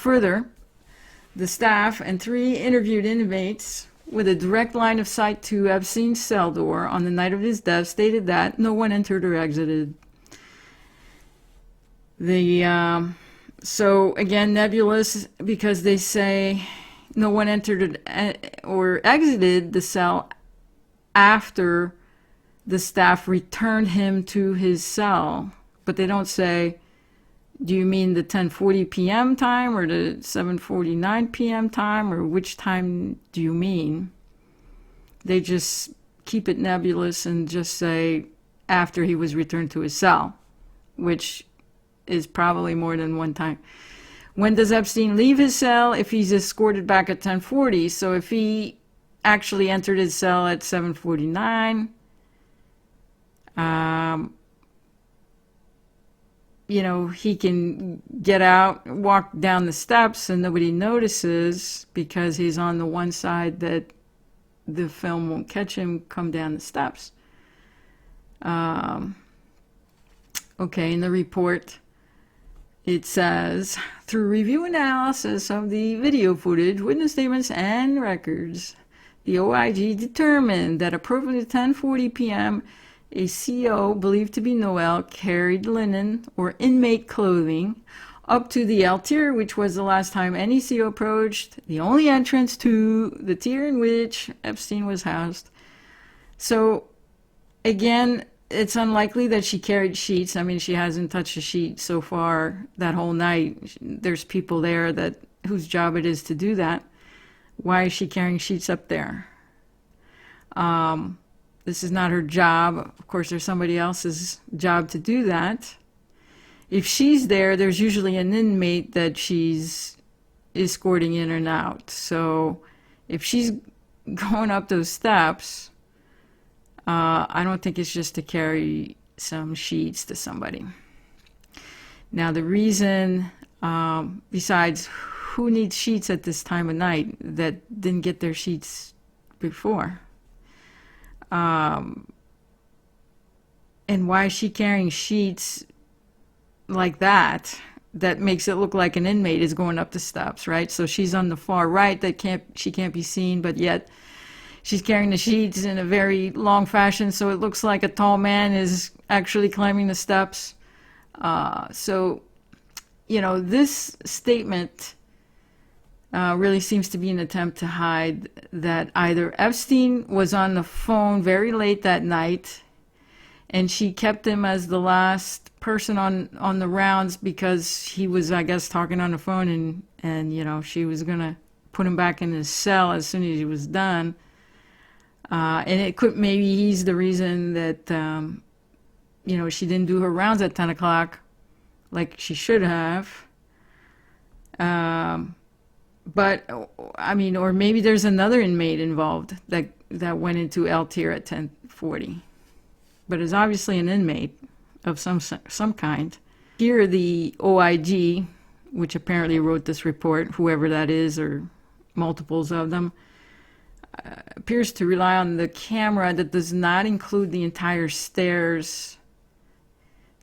Further, the staff and 3 interviewed inmates with a direct line of sight to Epstein's cell door on the night of his death stated that no one entered or exited. So again, nebulous, because they say no one entered or exited the cell after the staff returned him to his cell. But they don't say, do you mean the 10:40 p.m. time or the 7:49 p.m. time, or which time do you mean? They just keep it nebulous and just say after he was returned to his cell, which is probably more than one time. When does Epstein leave his cell? If he's escorted back at 10:40. So if he actually entered his cell at 7:49, you know, he can get out, walk down the steps, and nobody notices because he's on the one side that the film won't catch him come down the steps. Okay, in the report, it says, through review analysis of the video footage, witness statements, and records, the OIG determined that approximately 10:40 p.m., a CO believed to be Noel carried linen or inmate clothing up to the L tier, which was the last time any CO approached the only entrance to the tier in which Epstein was housed. So again, it's unlikely that she carried sheets. I mean, she hasn't touched a sheet so far that whole night. There's people there whose job it is to do that. Why is she carrying sheets up there? This is not her job. Of course, there's somebody else's job to do that. If she's there, there's usually an inmate that she's escorting in and out. So if she's going up those steps, I don't think it's just to carry some sheets to somebody. Now, the reason, besides who needs sheets at this time of night that didn't get their sheets before? And why is she carrying sheets like that makes it look like an inmate is going up the steps, right? So she's on the far right, she can't be seen, but yet she's carrying the sheets in a very long fashion, so it looks like a tall man is actually climbing the steps. So, you know, this statement really seems to be an attempt to hide that either Epstein was on the phone very late that night and she kept him as the last person on the rounds because he was, I guess, talking on the phone, and you know, she was going to put him back in his cell as soon as he was done. And it could, maybe he's the reason that, you know, she didn't do her rounds at 10 o'clock like she should have. But, I mean, or maybe there's another inmate involved that went into L tier at 10:40. But it's obviously an inmate of some kind. Here, the OIG, which apparently wrote this report, whoever that is, or multiples of them, appears to rely on the camera that does not include the entire stairs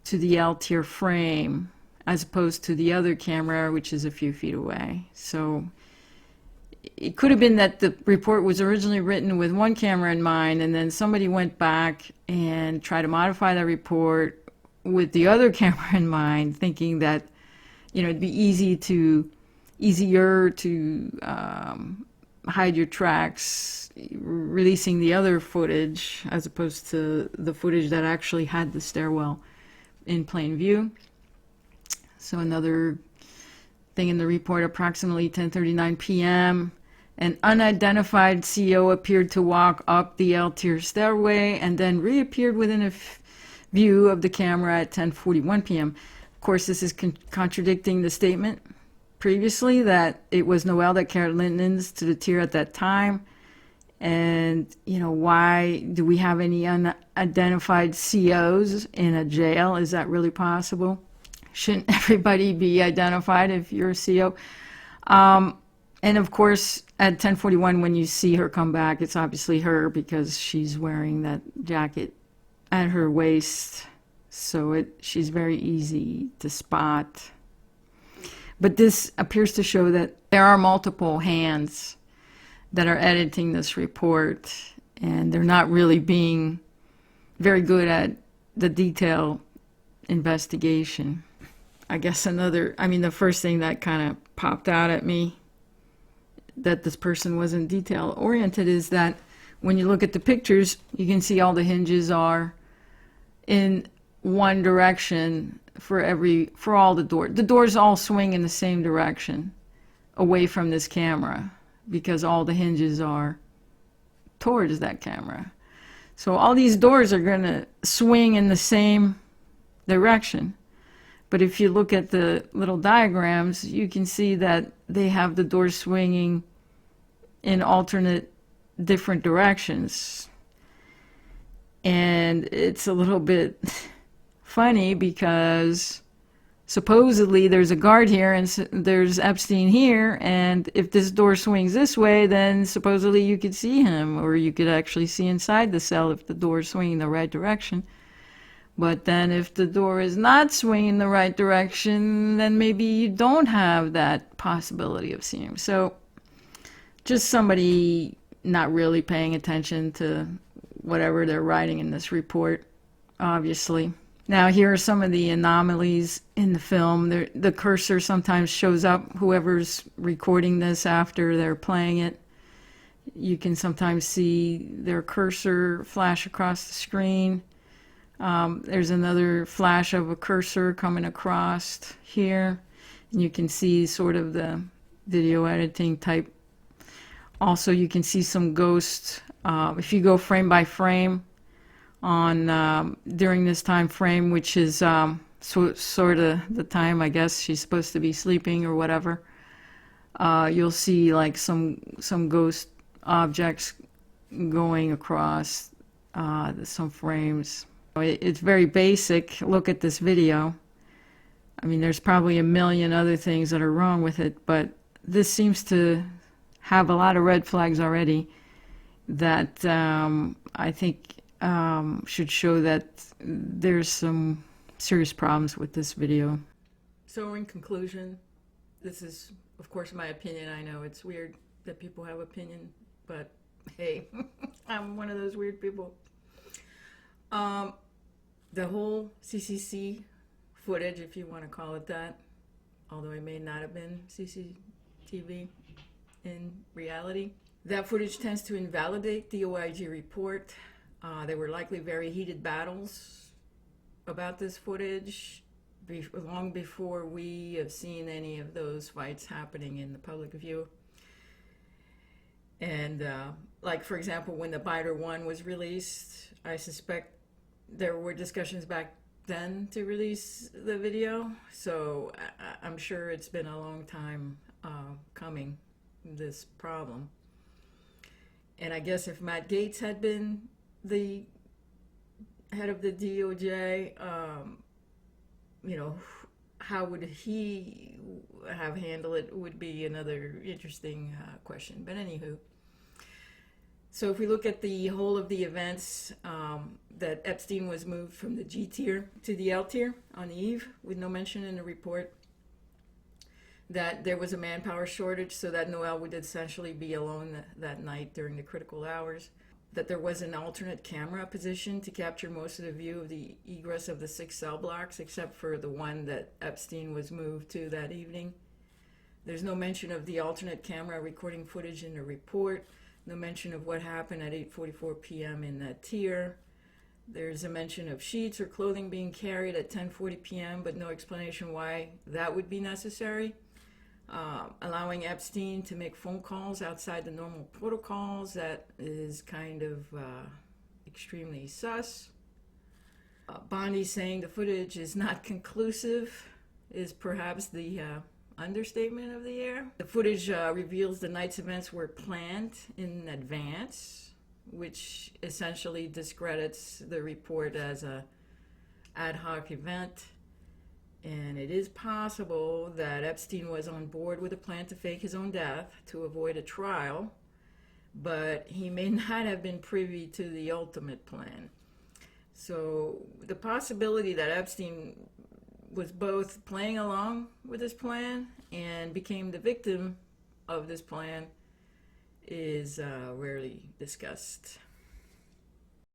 to the L tier frame, as opposed to the other camera, which is a few feet away. So it could have been that the report was originally written with one camera in mind, and then somebody went back and tried to modify the report with the other camera in mind, thinking that, you know, it'd be easier to hide your tracks, releasing the other footage as opposed to the footage that actually had the stairwell in plain view. So another thing in the report, approximately 10:39 p.m., an unidentified CO appeared to walk up the L tier stairway and then reappeared within a view of the camera at 10:41 p.m. Of course, this is contradicting the statement previously that it was Noel that carried linens to the tier at that time. And, you know, why do we have any unidentified COs in a jail? Is that really possible? Shouldn't everybody be identified if you're a CO? And of course, at 10:41, when you see her come back, it's obviously her because she's wearing that jacket at her waist. So she's very easy to spot. But this appears to show that there are multiple hands that are editing this report, and they're not really being very good at the detailed investigation. I guess the first thing that kind of popped out at me that this person wasn't detail oriented is that when you look at the pictures, you can see all the hinges are in one direction for all the doors. The doors all swing in the same direction away from this camera because all the hinges are towards that camera. So all these doors are going to swing in the same direction. But if you look at the little diagrams, you can see that they have the doors swinging in alternate different directions. And it's a little bit funny because supposedly there's a guard here and there's Epstein here, and if this door swings this way, then supposedly you could see him, or you could actually see inside the cell if the door is swinging the right direction. But then if the door is not swinging the right direction, then maybe you don't have that possibility of seeing him. So just somebody not really paying attention to whatever they're writing in this report, obviously. Now, here are some of the anomalies in the film. The cursor sometimes shows up, whoever's recording this after they're playing it. You can sometimes see their cursor flash across the screen. There's another flash of a cursor coming across here. And you can see sort of the video editing type. Also, you can see some ghosts. If you go frame by frame on during this time frame, which is sort of the time I guess she's supposed to be sleeping or whatever, you'll see like some ghost objects going across some frames. It's very basic. Look at this video. I mean, there's probably a million other things that are wrong with it, but this seems to have a lot of red flags already that I think should show that there's some serious problems with this video. So in conclusion, this is, of course, my opinion. I know it's weird that people have opinion, but hey, I'm one of those weird people. The whole CCC footage, if you want to call it that, although it may not have been CCTV in reality, that footage tends to invalidate the OIG report. There were likely very heated battles about this footage long before we have seen any of those fights happening in the public view. And like, for example, when the Biter 1 was released, I suspect there were discussions back then to release the video. So I'm sure it's been a long time coming, this problem. And I guess if Matt Gaetz had been the head of the DOJ, you know, how would he have handled it would be another interesting question. But anywho, so if we look at the whole of the events, that Epstein was moved from the G tier to the L tier on the eve, with no mention in the report that there was a manpower shortage, so that Noel would essentially be alone that night during the critical hours, that there was an alternate camera position to capture most of the view of the egress of the 6 cell blocks, except for the one that Epstein was moved to that evening. There's no mention of the alternate camera recording footage in the report, no mention of what happened at 8:44 p.m. in that tier. There's a mention of sheets or clothing being carried at 10:40 p.m., but no explanation why that would be necessary. Allowing Epstein to make phone calls outside the normal protocols, that is kind of extremely sus. Bondi saying the footage is not conclusive is perhaps the understatement of the year. The footage reveals the night's events were planned in advance, which essentially discredits the report as a ad hoc event. And it is possible that Epstein was on board with a plan to fake his own death to avoid a trial, but he may not have been privy to the ultimate plan. So the possibility that Epstein was both playing along with this plan and became the victim of this plan is rarely discussed.